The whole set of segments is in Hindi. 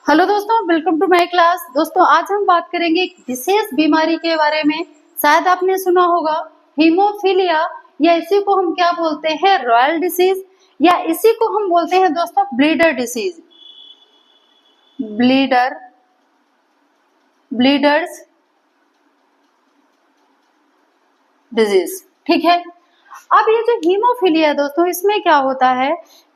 हेलो दोस्तों, वेलकम टू माय क्लास। दोस्तों आज हम बात करेंगे एक विशेष बीमारी के बारे में। शायद आपने सुना होगा हीमोफीलिया, या इसी को हम क्या बोलते हैं, रॉयल डिसीज, या इसी को हम बोलते हैं दोस्तों ब्लीडर डिसीज, ब्लीडर्स डिजीज। ठीक है। अब ये जो हीमोफीलिया है दोस्तों, इसमें क्या होता है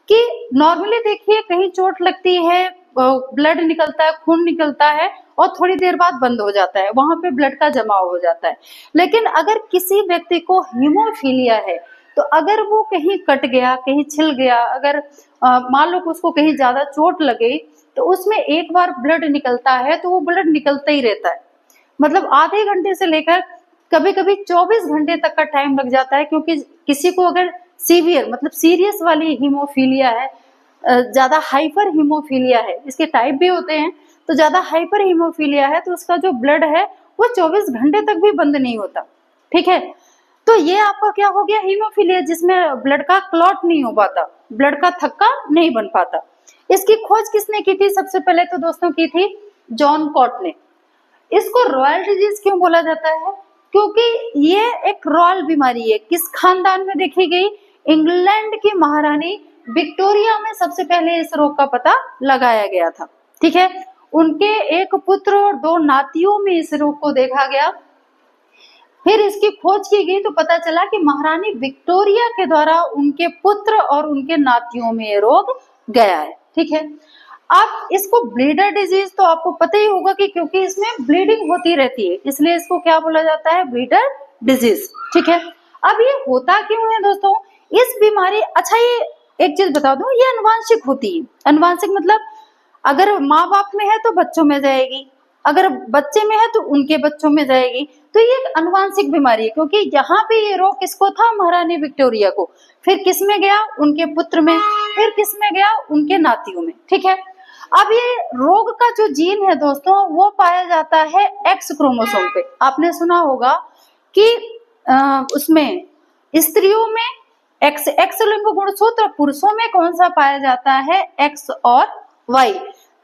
कि नॉर्मली देखिए कहीं चोट लगती है, ब्लड निकलता है, खून निकलता है और थोड़ी देर बाद बंद हो जाता है, वहां पे ब्लड का जमाव हो जाता है। लेकिन अगर किसी व्यक्ति को हीमोफीलिया है तो अगर वो कहीं कट गया, कहीं छिल गया, अगर मान लो कि उसको कहीं ज्यादा चोट लगे तो उसमें एक बार ब्लड निकलता है तो वो ब्लड निकलता ही रहता है। मतलब आधे घंटे से लेकर कभी कभी 24 घंटे तक का टाइम लग जाता है, क्योंकि किसी को अगर सीवियर मतलब सीरियस वाली हीमोफीलिया है, ज्यादा हाइपर हीमोफीलिया है, इसके टाइप भी होते हैं, तो ज्यादा हाइपर हीमोफीलिया है तो उसका जो ब्लड है वो 24 घंटे तक भी बंद नहीं होता। ठीक है। तो ये आपका क्या हो गया, हीमोफीलिया, जिसमें ब्लड का क्लॉट नहीं हो पाता, ब्लड का थक्का नहीं बन पाता। इसकी खोज किसने की थी? सबसे पहले तो दोस्तों की थी जॉन कॉट ने। इसको रॉयल डिजीज क्यों बोला जाता है? क्योंकि ये एक रॉयल बीमारी है। किस खानदान में देखी गई? इंग्लैंड की महारानी विक्टोरिया में सबसे पहले इस रोग का पता लगाया गया था। ठीक है। उनके एक पुत्र और 2 नातियों में इस रोग को देखा गया। फिर इसकी खोज की गई तो पता चला कि महारानी विक्टोरिया के द्वारा उनके पुत्र और उनके नातियों में ये रोग गया है। ठीक है। अब इसको ब्लीडर डिजीज तो आपको पता ही होगा कि क्योंकि इसमें ब्लीडिंग होती रहती है, इसलिए इसको क्या बोला जाता है, ब्लीडर डिजीज। ठीक है। अब ये होता क्यों है दोस्तों? इस बीमारी, अच्छा ये एक चीज बता दूं, ये अनुवांशिक होती है। अनुवांशिक मतलब अगर माँ बाप में है तो बच्चों में जाएगी, अगर बच्चे में है तो उनके बच्चों में जाएगी। तो ये एक अनुवांशिक बीमारी है, क्योंकि यहाँ पे ये रोग किसको था, महारानी विक्टोरिया को, फिर किस में गया, उनके पुत्र में, फिर किस में गया, उनके नातियों में। ठीक है। अब ये रोग का जो जीन है दोस्तों वो पाया जाता है एक्स क्रोमोसोम पे। आपने सुना होगा कि उसमें स्त्रियों में एक्स एक्स लिंग गुणसूत्र, पुरुषों में कौन सा पाया जाता है, एक्स और वाई।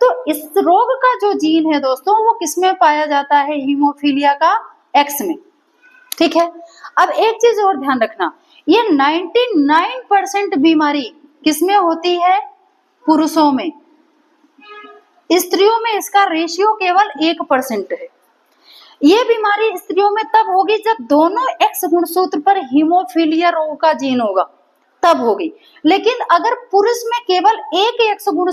तो इस रोग का जो जीन है दोस्तों वो किसमें पाया जाता है, हीमोफीलिया का एक्स में। ठीक है। अब एक चीज और ध्यान रखना, ये 99% बीमारी किसमें होती है, पुरुषों में। स्त्रियों में इसका रेशियो केवल 1% है। ये बीमारी स्त्रियों में तब होगी जब दोनों एक्स गुणसूत्र पर हीमोफीलिया रोग का जीन होगा, तब होगी। लेकिन अगर पुरुष में केवल एक एक्स गुणसूत्र